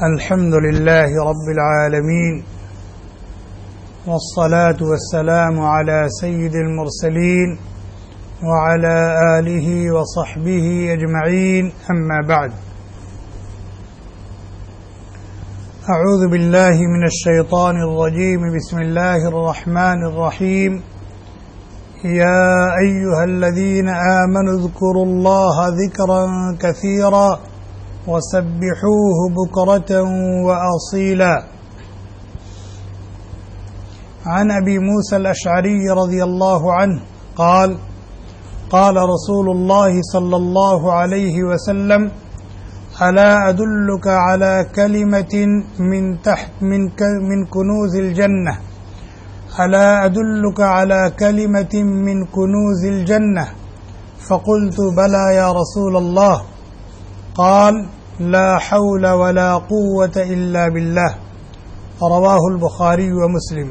الحمد لله رب العالمين والصلاة والسلام على سيد المرسلين وعلى آله وصحبه أجمعين أما بعد أعوذ بالله من الشيطان الرجيم بسم الله الرحمن الرحيم يا أيها الذين آمنوا اذكروا الله ذكرا كثيرا وسبحوه بكرة وأصيلا عن أبي موسى الأشعري رضي الله عنه قال قال رسول الله صلى الله عليه وسلم ألا أدلك على كلمة من كنوز الجنة ألا أدلك على كلمة من كنوز الجنة فقلت بلى يا رسول الله قال لا حول ولا قوة إلا بالله رواه البخاري ومسلم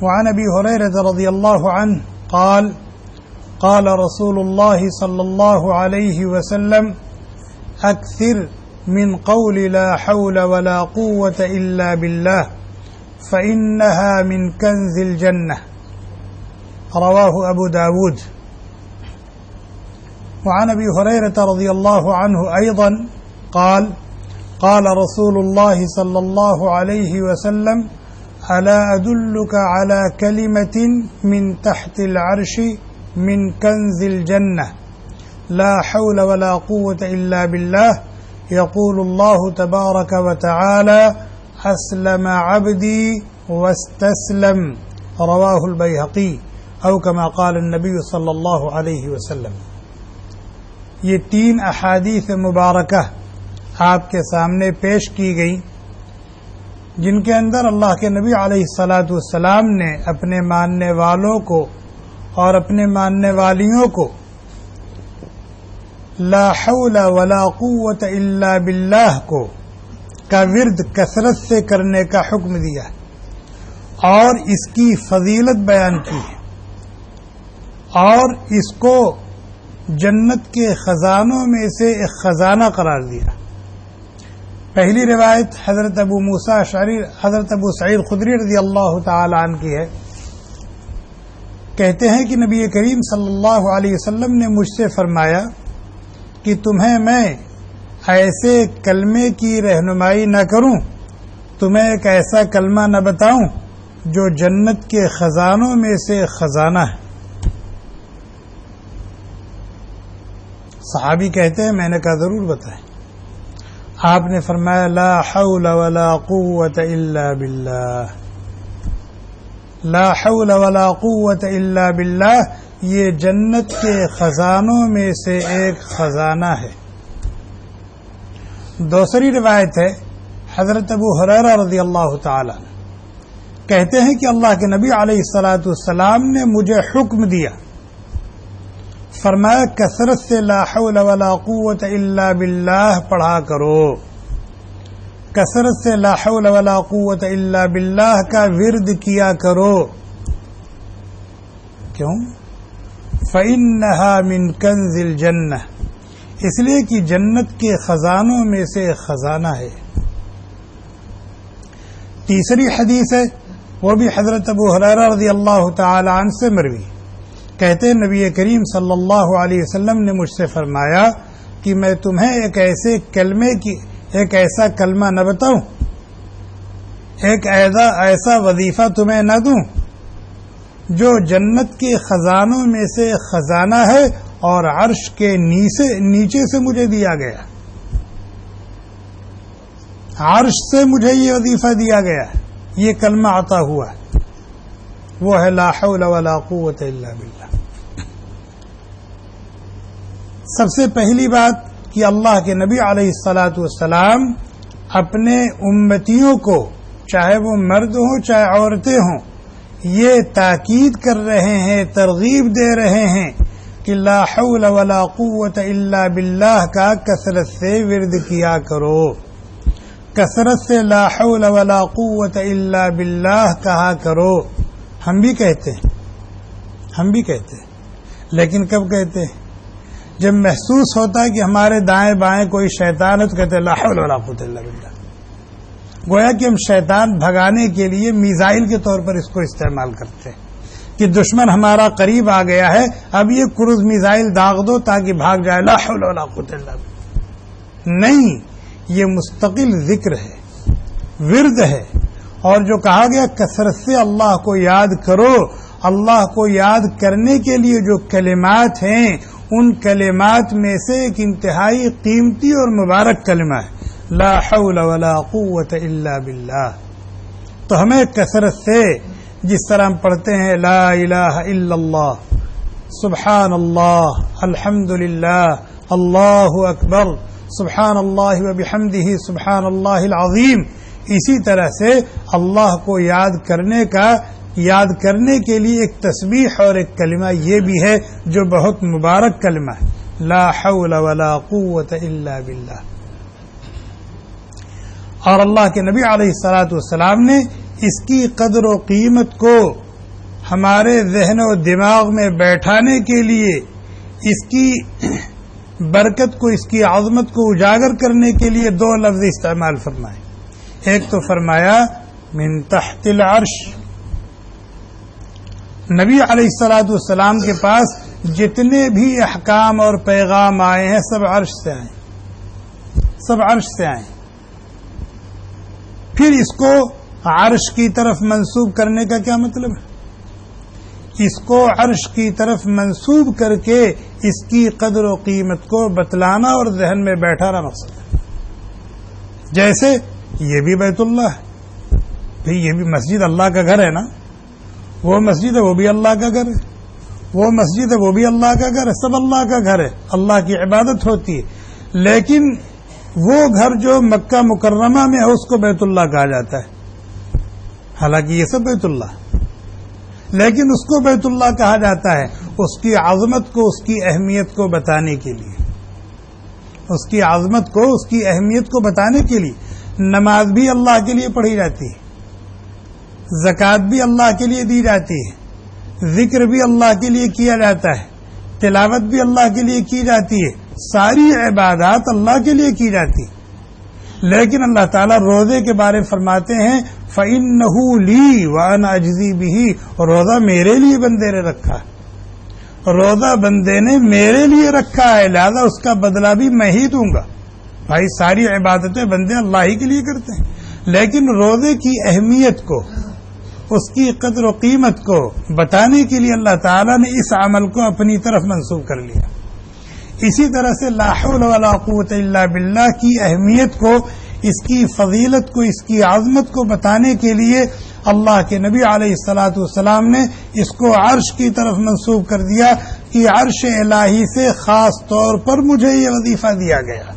وعن أبي هريرة رضي الله عنه قال قال رسول الله صلى الله عليه وسلم أكثر من قول لا حول ولا قوة إلا بالله فإنها من كنز الجنة رواه أبو داود وعن أبي هريرة رضي الله عنه أيضا قال قال رسول الله صلى الله عليه وسلم ألا أدلك على كلمة من تحت العرش من كنز الجنة لا حول ولا قوة إلا بالله يقول الله تبارك وتعالى أسلم عبدي واستسلم رواه البيهقي أو كما قال النبي صلى الله عليه وسلم. یہ تین احادیث مبارکہ آپ کے سامنے پیش کی گئی جن کے اندر اللہ کے نبی علیہ الصلاۃ والسلام نے اپنے ماننے والوں کو اور اپنے ماننے والیوں کو لا حول ولا قوت الا باللہ کو کا ورد کثرت سے کرنے کا حکم دیا اور اس کی فضیلت بیان کی ہے اور اس کو جنت کے خزانوں میں سے ایک خزانہ قرار دیا. پہلی روایت حضرت ابو سعید خدری رضی اللہ تعالی عنہ کی ہے. کہتے ہیں کہ نبی کریم صلی اللہ علیہ وسلم نے مجھ سے فرمایا کہ تمہیں میں ایسے کلمے کی رہنمائی نہ کروں، تمہیں ایک ایسا کلمہ نہ بتاؤں جو جنت کے خزانوں میں سے خزانہ ہے. صحابی کہتے ہیں میں نے کہا ضرور بتائیں. آپ نے فرمایا لا حول ولا قوت الا باللہ. لا حول ولا قوت الا باللہ یہ جنت کے خزانوں میں سے ایک خزانہ ہے. دوسری روایت ہے حضرت ابو ہریرہ رضی اللہ تعالی کہتے ہیں کہ اللہ کے نبی علیہ الصلاۃ والسلام نے مجھے حکم دیا، فرمایا کثرت سے لا حول ولا قوت الا باللہ پڑھا کرو. کثرت سے لا حول ولا قوت الا باللہ کا ورد کیا کرو. کیوں؟ فإنها من کنز الجنہ، اس لیے کہ جنت کے خزانوں میں سے خزانہ ہے. تیسری حدیث ہے وہ بھی حضرت ابو ہریرہ رضی اللہ تعالی عنہ سے مروی. کہتے ہیں نبی کریم صلی اللہ علیہ وسلم نے مجھ سے فرمایا کہ میں تمہیں ایک ایسا کلمہ نہ بتاؤں، ایک ایسا وظیفہ تمہیں نہ دوں جو جنت کے خزانوں میں سے خزانہ ہے اور عرش کے نیچے سے مجھے دیا گیا. عرش سے مجھے یہ وظیفہ دیا گیا، یہ کلمہ عطا ہوا، وہ ہے لا حول ولا قوت الا باللہ. سب سے پہلی بات کہ اللہ کے نبی علیہ الصلاۃ والسلام اپنے امتیوں کو، چاہے وہ مرد ہوں چاہے عورتیں ہوں، یہ تاکید کر رہے ہیں، ترغیب دے رہے ہیں کہ لا حول ولا قوت الا باللہ کا کثرت سے ورد کیا کرو. کثرت سے لا حول ولا قوت الا باللہ کہا کرو. ہم بھی کہتے ہیں لیکن کب کہتے ہیں؟ جب محسوس ہوتا ہے کہ ہمارے دائیں بائیں کوئی شیطان ہے تو کہتے ہیں لا حول ولا قوت الا باللہ. گویا کہ ہم شیطان بھگانے کے لیے میزائل کے طور پر اس کو استعمال کرتے ہیں کہ دشمن ہمارا قریب آ گیا ہے، اب یہ کروز میزائل داغ دو تاکہ بھاگ جائے. لا حول ولا قوت الا باللہ نہیں، یہ مستقل ذکر ہے، ورد ہے. اور جو کہا گیا کثرت سے اللہ کو یاد کرو، اللہ کو یاد کرنے کے لیے جو کلمات ہیں ان کلمات میں سے ایک انتہائی قیمتی اور مبارک کلمہ ہے لا حول ولا قوت الا باللہ. تو ہمیں کثرت سے جس طرح ہم پڑھتے ہیں لا الہ الا اللہ، سبحان اللہ، الحمد للہ، اللہ اکبر، سبحان اللہ وبحمدہ، سبحان اللہ العظیم، اسی طرح سے اللہ کو یاد کرنے کے لیے ایک تسبیح اور ایک کلمہ یہ بھی ہے جو بہت مبارک کلمہ ہے لا حول ولا قوت الا باللہ. اور اللہ کے نبی علیہ الصلوۃ والسلام نے اس کی قدر و قیمت کو ہمارے ذہن و دماغ میں بیٹھانے کے لیے، اس کی برکت کو، اس کی عظمت کو اجاگر کرنے کے لیے دو لفظ استعمال فرمائے. ایک تو فرمایا من تحت العرش. نبی علیہ الصلوۃ والسلام کے پاس جتنے بھی احکام اور پیغام آئے ہیں سب عرش سے آئے، سب عرش سے آئے. پھر اس کو عرش کی طرف منسوب کرنے کا کیا مطلب ہے؟ اس کو عرش کی طرف منسوب کر کے اس کی قدر و قیمت کو بتلانا اور ذہن میں بیٹھانا مقصد ہے. جیسے یہ بھی بیت اللہ ہے، بھئی یہ بھی مسجد اللہ کا گھر ہے نا، وہ مسجد ہے وہ بھی اللہ کا گھر ہے، وہ مسجد ہے وہ بھی اللہ کا گھر ہے، سب اللہ کا گھر ہے، اللہ کی عبادت ہوتی ہے. لیکن وہ گھر جو مکہ مکرمہ میں ہے اس کو بیت اللہ کہا جاتا ہے، حالانکہ یہ سب بیت اللہ، لیکن اس کو بیت اللہ کہا جاتا ہے اس کی عظمت کو، اس کی اہمیت کو بتانے کے لیے، اس کی عظمت کو، اس کی اہمیت کو بتانے کے لیے. نماز بھی اللہ کے لیے پڑھی جاتی ہے، زکوٰۃ بھی اللہ کے لیے دی جاتی ہے، ذکر بھی اللہ کے لیے کیا جاتا ہے، تلاوت بھی اللہ کے لیے کی جاتی ہے، ساری عبادات اللہ کے لیے کی جاتی. لیکن اللہ تعالیٰ روزے کے بارے فرماتے ہیں فَإِنَّهُ لِي وَأَنَا أَجْزِي بِهِ، روزہ میرے لیے بندے نے رکھا ہے، روزہ بندے نے میرے لیے رکھا ہے، لہذا اس کا بدلہ بھی میں ہی دوں گا. بھائی ساری عبادتیں بندے اللہ ہی کے لیے کرتے ہیں، لیکن روزے کی اہمیت کو، اس کی قدر و قیمت کو بتانے کے لیے اللہ تعالیٰ نے اس عمل کو اپنی طرف منسوب کر لیا. اسی طرح سے لا حول ولا قوت الا باللہ کی اہمیت کو، اس کی فضیلت کو، اس کی عظمت کو بتانے کے لیے اللہ کے نبی علیہ الصلوۃ والسلام نے اس کو عرش کی طرف منسوب کر دیا کہ عرش الہی سے خاص طور پر مجھے یہ وظیفہ دیا گیا.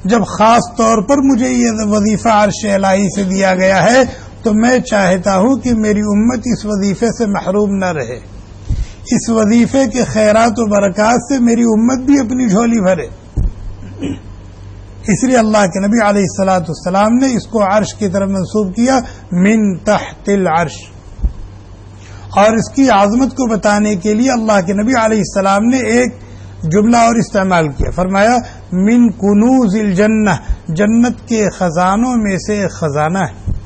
جب خاص طور پر مجھے یہ وظیفہ عرش الہی سے دیا گیا ہے تو میں چاہتا ہوں کہ میری امت اس وظیفے سے محروم نہ رہے، اس وظیفے کے خیرات و برکات سے میری امت بھی اپنی جھولی بھرے. اس لیے اللہ کے نبی علیہ الصلوۃ والسلام نے اس کو عرش کی طرف منسوب کیا من تحت العرش. اور اس کی عظمت کو بتانے کے لیے اللہ کے نبی علیہ السلام نے ایک جملہ اور استعمال کیا، فرمایا من کنوز الجنہ، جنت کے خزانوں میں سے ایک خزانہ ہے.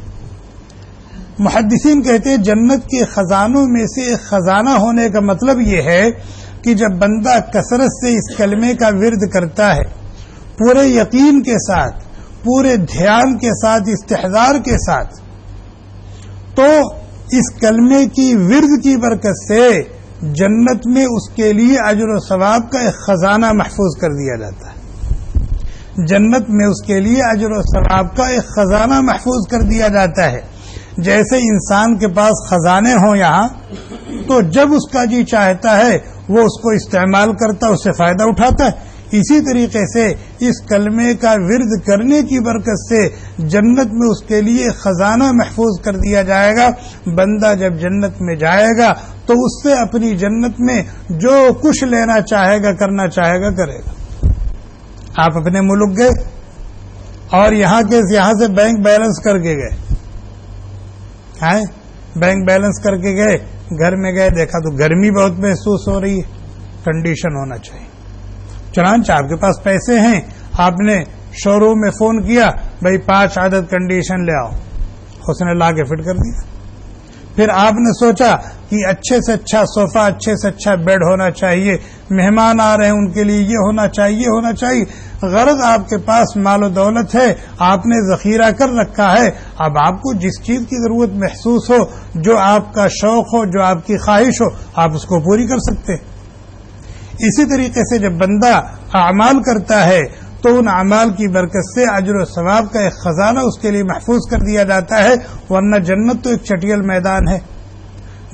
محدثین کہتے ہیں جنت کے خزانوں میں سے ایک خزانہ ہونے کا مطلب یہ ہے کہ جب بندہ کثرت سے اس کلمے کا ورد کرتا ہے، پورے یقین کے ساتھ، پورے دھیان کے ساتھ، استحضار کے ساتھ، تو اس کلمے کی ورد کی برکت سے جنت میں اس کے لیے اجر و ثواب کا ایک خزانہ محفوظ کر دیا جاتا ہے. جنت میں اس کے لیے اجر و ثواب کا ایک خزانہ محفوظ کر دیا جاتا ہے. جیسے انسان کے پاس خزانے ہوں یہاں، تو جب اس کا جی چاہتا ہے وہ اس کو استعمال کرتا ہے، اس سے فائدہ اٹھاتا ہے. اسی طریقے سے اس کلمے کا ورد کرنے کی برکت سے جنت میں اس کے لیے خزانہ محفوظ کر دیا جائے گا. بندہ جب جنت میں جائے گا تو اس سے اپنی جنت میں جو کچھ لینا چاہے گا، کرنا چاہے گا، کرے گا. آپ اپنے ملک گئے اور یہاں سے بینک بیلنس کر کے گئے، بینک بیلنس کر کے گئے، گھر میں گئے، دیکھا تو گرمی بہت محسوس ہو رہی ہے، کنڈیشن ہونا چاہیے. چنانچہ آپ کے پاس پیسے ہیں، آپ نے شو روم میں فون کیا، بھائی 5 عدد کنڈیشن لے آؤ، اس نے لا کے فٹ کر دیا. پھر آپ نے سوچا کہ اچھے سے اچھا صوفہ، اچھے سے اچھا بیڈ ہونا چاہیے، مہمان آ رہے ہیں ان کے لیے یہ ہونا چاہیے. غرض آپ کے پاس مال و دولت ہے، آپ نے ذخیرہ کر رکھا ہے. اب آپ کو جس چیز کی ضرورت محسوس ہو، جو آپ کا شوق ہو، جو آپ کی خواہش ہو، آپ اس کو پوری کر سکتے. اسی طریقے سے جب بندہ اعمال کرتا ہے تو ان اعمال کی برکت سے اجر و ثواب کا ایک خزانہ اس کے لیے محفوظ کر دیا جاتا ہے. ورنہ جنت تو ایک چٹیل میدان ہے،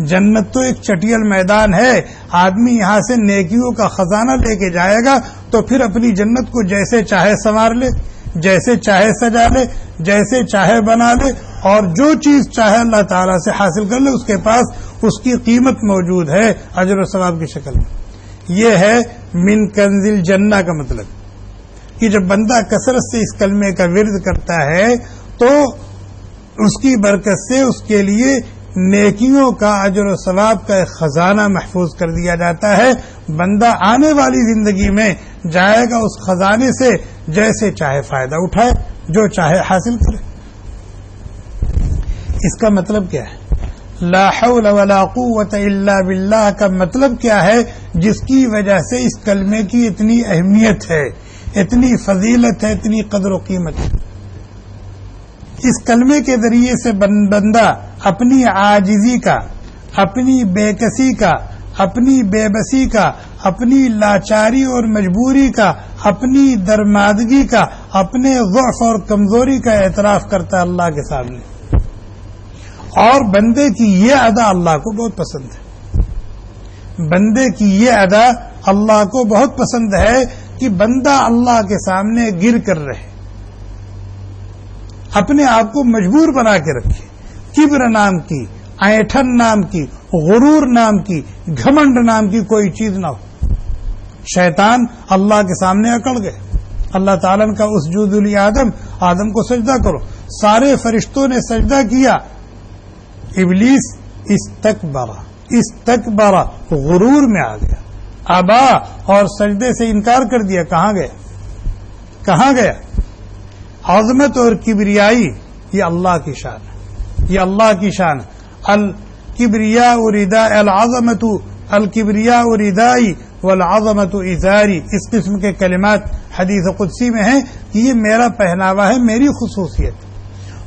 جنت تو ایک چٹیل میدان ہے. آدمی یہاں سے نیکیوں کا خزانہ لے کے جائے گا تو پھر اپنی جنت کو جیسے چاہے سنوار لے، جیسے چاہے سجا لے، جیسے چاہے بنا لے، اور جو چیز چاہے اللہ تعالیٰ سے حاصل کر لے. اس کے پاس اس کی قیمت موجود ہے اجر و ثواب کی شکل میں. یہ ہے من کنزل جنہ کا مطلب کہ جب بندہ کثرت سے اس کلمے کا ورد کرتا ہے تو اس کی برکت سے اس کے لیے نیکیوں کا اجر و ثواب کا ایک خزانہ محفوظ کر دیا جاتا ہے. بندہ آنے والی زندگی میں جائے گا اس خزانے سے جیسے چاہے فائدہ اٹھائے، جو چاہے حاصل کرے. اس کا مطلب کیا ہے؟ لا حول ولا قوت الا باللہ کا مطلب کیا ہے؟ جس کی وجہ سے اس کلمے کی اتنی اہمیت ہے، اتنی فضیلت ہے، اتنی قدر و قیمت ہے. اس کلمے کے ذریعے سے بندہ اپنی عاجزی کا، اپنی بے کسی کا، اپنی بے بسی کا، اپنی لاچاری اور مجبوری کا، اپنی درمادگی کا، اپنے ضعف اور کمزوری کا اعتراف کرتا ہے اللہ کے سامنے. اور بندے کی یہ ادا اللہ کو بہت پسند ہے. بندے کی یہ ادا اللہ کو بہت پسند ہے کہ بندہ اللہ کے سامنے گر کر رہے، اپنے آپ کو مجبور بنا کے رکھے. کبر نام کی، ایٹھن نام کی، غرور نام کی، گھمنڈ نام کی کوئی چیز نہ ہو. شیطان اللہ کے سامنے اکڑ گئے. اللہ تعالیٰ کا اسجدوا لآدم، آدم کو سجدہ کرو. سارے فرشتوں نے سجدہ کیا. ابلیس استکبر غرور میں آ گیا، ابا اور سجدے سے انکار کر دیا. کہاں گیا؟ عظمت اور کبریائی یہ اللہ کی شان ہے، یہ اللہ کی شان. الکبریاء رداء العظمت، الکبریاء ردائی والعظمت ازاری. اس قسم کے کلمات حدیث قدسی میں ہیں کہ یہ میرا پہناوا ہے، میری خصوصیت.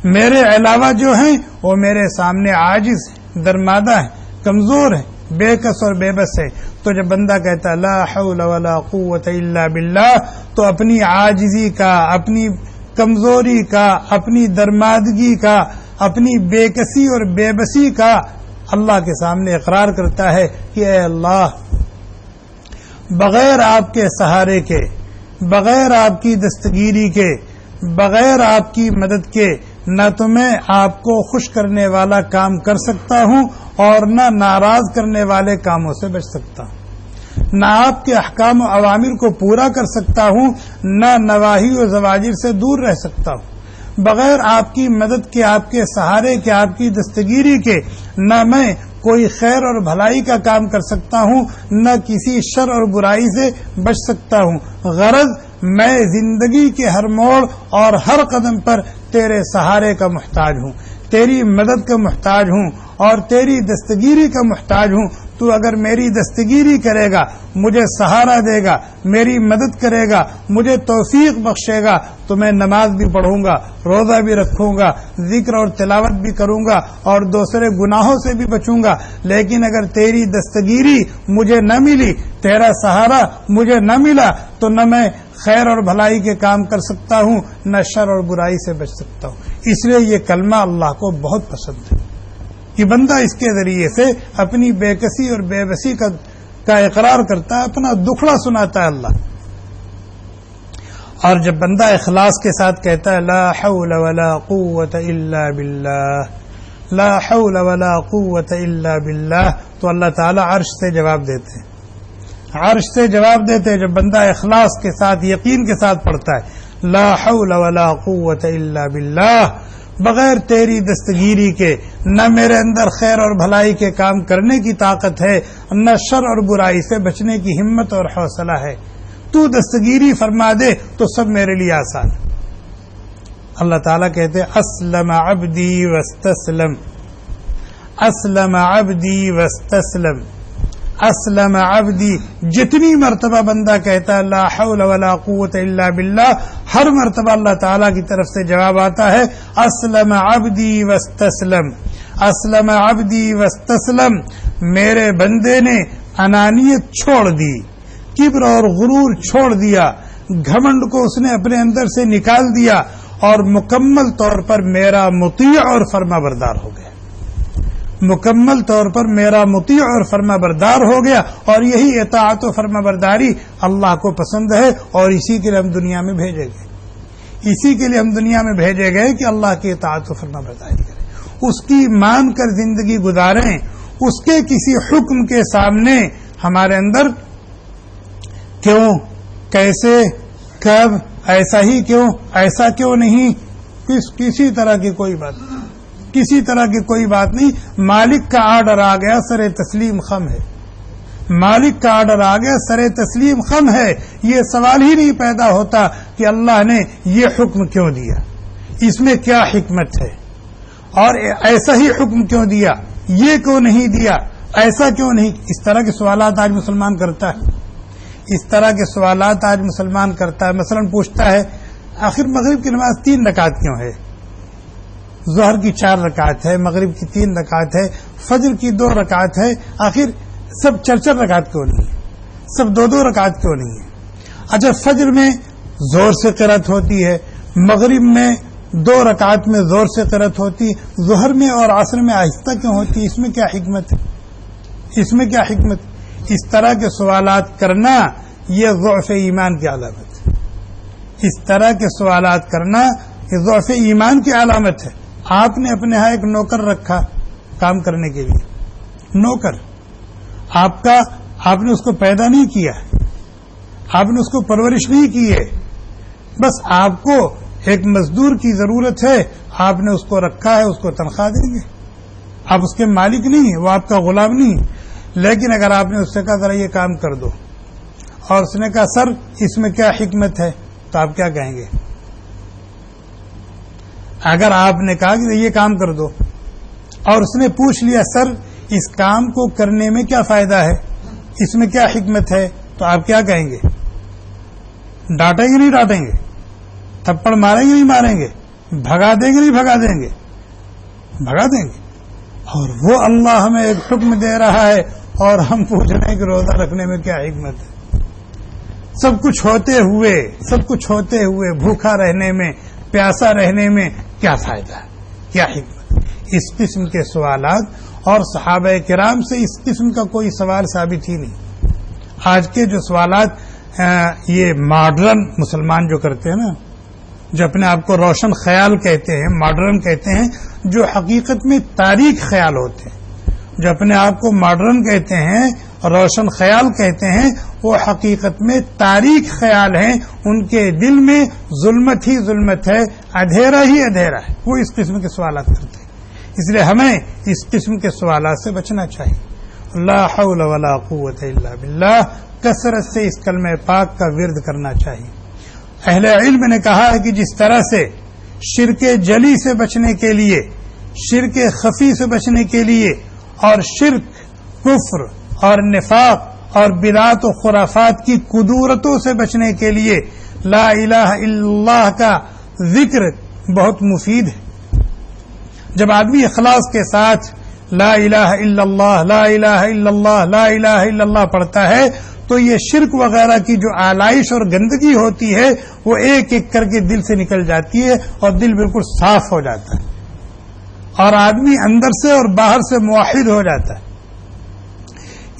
میرے علاوہ جو ہیں وہ میرے سامنے عاجز ہیں، درمادہ ہیں، کمزور ہیں، بے کس اور بے بس ہے. تو جب بندہ کہتا ہے لا حول ولا قوت الا باللہ، تو اپنی عاجزی کا، اپنی کمزوری کا، اپنی درمادگی کا، اپنی بے کسی اور بے بسی کا اللہ کے سامنے اقرار کرتا ہے کہ اے اللہ، بغیر آپ کے سہارے کے، بغیر آپ کی دستگیری کے، بغیر آپ کی مدد کے نہ تو میں آپ کو خوش کرنے والا کام کر سکتا ہوں اور نہ ناراض کرنے والے کاموں سے بچ سکتا ہوں. نہ آپ کے احکام و اوامر کو پورا کر سکتا ہوں، نہ نواہی و زواجر سے دور رہ سکتا ہوں. بغیر آپ کی مدد کے، آپ کے سہارے کے، آپ کی دستگیری کے نہ میں کوئی خیر اور بھلائی کا کام کر سکتا ہوں، نہ کسی شر اور برائی سے بچ سکتا ہوں. غرض میں زندگی کے ہر موڑ اور ہر قدم پر تیرے سہارے کا محتاج ہوں، تیری مدد کا محتاج ہوں اور تیری دستگیری کا محتاج ہوں. تو اگر میری دستگیری کرے گا، مجھے سہارا دے گا، میری مدد کرے گا، مجھے توفیق بخشے گا تو میں نماز بھی پڑھوں گا، روزہ بھی رکھوں گا، ذکر اور تلاوت بھی کروں گا اور دوسرے گناہوں سے بھی بچوں گا. لیکن اگر تیری دستگیری مجھے نہ ملی، تیرا سہارا مجھے نہ ملا، تو نہ میں خیر اور بھلائی کے کام کر سکتا ہوں، نہ شر اور برائی سے بچ سکتا ہوں. اس لیے یہ کلمہ اللہ کو بہت پسند ہے کہ بندہ اس کے ذریعے سے اپنی بے کسی اور بے بسی کا اقرار کرتا ہے، اپنا دکھڑا سناتا ہے اللہ. اور جب بندہ اخلاص کے ساتھ کہتا ہے لا حول ولا قوت الا باللہ، لا حول ولا قوت الا باللہ، تو اللہ تعالی عرش سے جواب دیتے ہیں، عرش سے جواب دیتے. جب بندہ اخلاص کے ساتھ، یقین کے ساتھ پڑھتا ہے لا حول ولا قوت الا باللہ، بغیر تیری دستگیری کے نہ میرے اندر خیر اور بھلائی کے کام کرنے کی طاقت ہے، نہ شر اور برائی سے بچنے کی ہمت اور حوصلہ ہے. تو دستگیری فرما دے تو سب میرے لیے آسان. اللہ تعالیٰ کہتے ہیں اسلم عبدی واستسلم، اسلم عبدی واستسلم، اسلم عبدی. جتنی مرتبہ بندہ کہتا ہے لا حول ولا قوت الا باللہ، ہر مرتبہ اللہ تعالیٰ کی طرف سے جواب آتا ہے اسلم عبدی واستسلم، اسلم عبدی واستسلم. میرے بندے نے انانیت چھوڑ دی، کبر اور غرور چھوڑ دیا، گھمنڈ کو اس نے اپنے اندر سے نکال دیا اور مکمل طور پر میرا مطیع اور فرما بردار ہو گیا. مکمل طور پر میرا مطیع اور فرما بردار ہو گیا. اور یہی اطاعت و فرما برداری اللہ کو پسند ہے، اور اسی کے لیے ہم دنیا میں بھیجے گئے. اسی کے لیے ہم دنیا میں بھیجے گئے کہ اللہ کی اطاعت و فرما برداری کریں، اس کی مان کر زندگی گزاریں. اس کے کسی حکم کے سامنے ہمارے اندر کیوں، کیسے، کب، ایسا ہی کیوں، ایسا کیوں نہیں، کسی طرح کی کوئی بات نہیں، کسی طرح کی کوئی بات نہیں. مالک کا آرڈر آ گیا، سر تسلیم خم ہے. مالک کا آرڈر آ گیا، سر تسلیم خم ہے. یہ سوال ہی نہیں پیدا ہوتا کہ اللہ نے یہ حکم کیوں دیا، اس میں کیا حکمت ہے، اور ایسا ہی حکم کیوں دیا، یہ کیوں نہیں دیا، ایسا کیوں نہیں. اس طرح کے سوالات آج مسلمان کرتا ہے. اس طرح کے سوالات آج مسلمان کرتا ہے. مثلا پوچھتا ہے آخر مغرب کی نماز 3 رکعت کیوں ہے، ظہر کی 4 رکعت ہے، مغرب کی 3 رکعت ہے، فجر کی 2 رکعت ہے، آخر سب 4 رکعت کیوں نہیں ہے، سب 2 رکعت کیوں نہیں ہے. اچھا فجر میں زور سے قرات ہوتی ہے، مغرب میں 2 رکعت میں زور سے قرات ہوتی، ظہر میں اور عصر میں آہستہ کیوں ہوتی، اس میں کیا حکمت ہے، اس میں کیا حکمت. اس طرح کے سوالات کرنا یہ ضعف ایمان کی علامت ہے. اس طرح کے سوالات کرنا یہ ضعف ایمان کی علامت ہے. آپ نے اپنے ہاں ایک نوکر رکھا کام کرنے کے لیے، نوکر آپ نے اس کو پیدا نہیں کیا، آپ نے اس کو پرورش نہیں کی ہے، بس آپ کو ایک مزدور کی ضرورت ہے، آپ نے اس کو رکھا ہے، اس کو تنخواہ دیں گے. آپ اس کے مالک نہیں ہیں، وہ آپ کا غلام نہیں ہے. لیکن اگر آپ نے اس سے کہا ذرا یہ کام کر دو، اور اس نے کہا سر اس میں کیا حکمت ہے، تو آپ کیا کہیں گے؟ اگر آپ نے کہا کہ یہ کام کر دو اور اس نے پوچھ لیا سر اس کام کو کرنے میں کیا فائدہ ہے، اس میں کیا حکمت ہے، تو آپ کیا کہیں گے؟ ڈانٹیں گے نہیں ڈانٹیں گے، تھپڑ ماریں گے نہیں ماریں گے، بھگا دیں گے نہیں بھگا دیں گے، بھگا دیں گے. اور وہ اللہ ہمیں ایک حکم دے رہا ہے اور ہم پوچھ رہے ہیں کہ روزہ رکھنے میں کیا حکمت ہے. سب کچھ ہوتے ہوئے بھوکا رہنے میں، پیاسا رہنے میں کیا فائدہ ہے، کیا حکمت. اس قسم کے سوالات، اور صحابہ کرام سے اس قسم کا کوئی سوال ثابت ہی نہیں. آج کے جو سوالات یہ ماڈرن مسلمان جو کرتے ہیں نا، جو اپنے آپ کو روشن خیال کہتے ہیں، ماڈرن کہتے ہیں، جو حقیقت میں تاریک خیال ہوتے ہیں، جو اپنے آپ کو ماڈرن کہتے ہیں، روشن خیال کہتے ہیں، وہ حقیقت میں تاریک خیال ہیں. ان کے دل میں ظلمت ہی ظلمت ہے، اندھیرا ہی اندھیرا ہے. وہ اس قسم کے سوالات کرتے ہیں. اس لیے ہمیں اس قسم کے سوالات سے بچنا چاہیے. لا حول ولا قوت الا باللہ، کثرت سے اس کلمہ پاک کا ورد کرنا چاہیے. اہل علم نے کہا ہے کہ جس طرح سے شرک جلی سے بچنے کے لیے، شرک خفی سے بچنے کے لیے، اور شرک، کفر اور نفاق اور بدعات و خرافات کی کدورتوں سے بچنے کے لیے لا الہ الا اللہ کا ذکر بہت مفید ہے. جب آدمی اخلاص کے ساتھ لا الہ الا اللہ، لا الہ الا اللہ، لا الہ الا اللہ پڑھتا ہے تو یہ شرک وغیرہ کی جو آلائش اور گندگی ہوتی ہے وہ ایک ایک کر کے دل سے نکل جاتی ہے، اور دل بالکل صاف ہو جاتا ہے، اور آدمی اندر سے اور باہر سے موحد ہو جاتا ہے.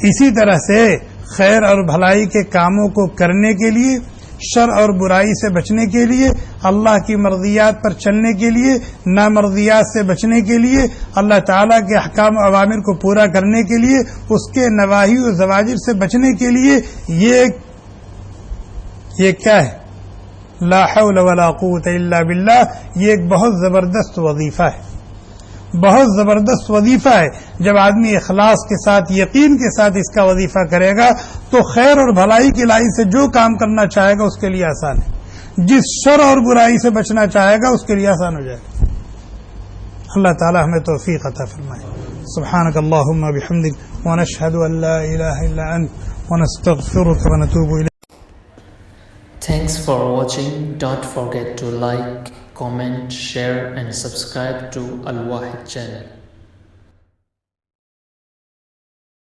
اسی طرح سے خیر اور بھلائی کے کاموں کو کرنے کے لیے، شر اور برائی سے بچنے کے لیے، اللہ کی مرضیات پر چلنے کے لیے، نامرضیات سے بچنے کے لیے، اللہ تعالیٰ کے احکام و اوامر کو پورا کرنے کے لیے، اس کے نواہی و زواجر سے بچنے کے لیے، یہ کیا ہے؟ لا حول ولا قوت الا باللہ، یہ ایک بہت زبردست وظیفہ ہے، بہت زبردست وظیفہ ہے۔ جب آدمی اخلاص کے ساتھ، یقین کے ساتھ اس کا وظیفہ کرے گا تو خیر اور بھلائی کی لائی سے جو کام کرنا چاہے گا اس کے لیے آسان ہے، جس شر اور برائی سے بچنا چاہے گا اس کے لیے آسان ہو جائے گا۔ اللہ تعالی ہمیں توفیق عطا فرمائے۔ سبحانک اللہم بحمدک ونشہد ان لا الہ الا انت ونستغفرک ونتوب الیک۔ Thanks for watching. Don't forget to like, comment, share and subscribe to Al Wahid channel.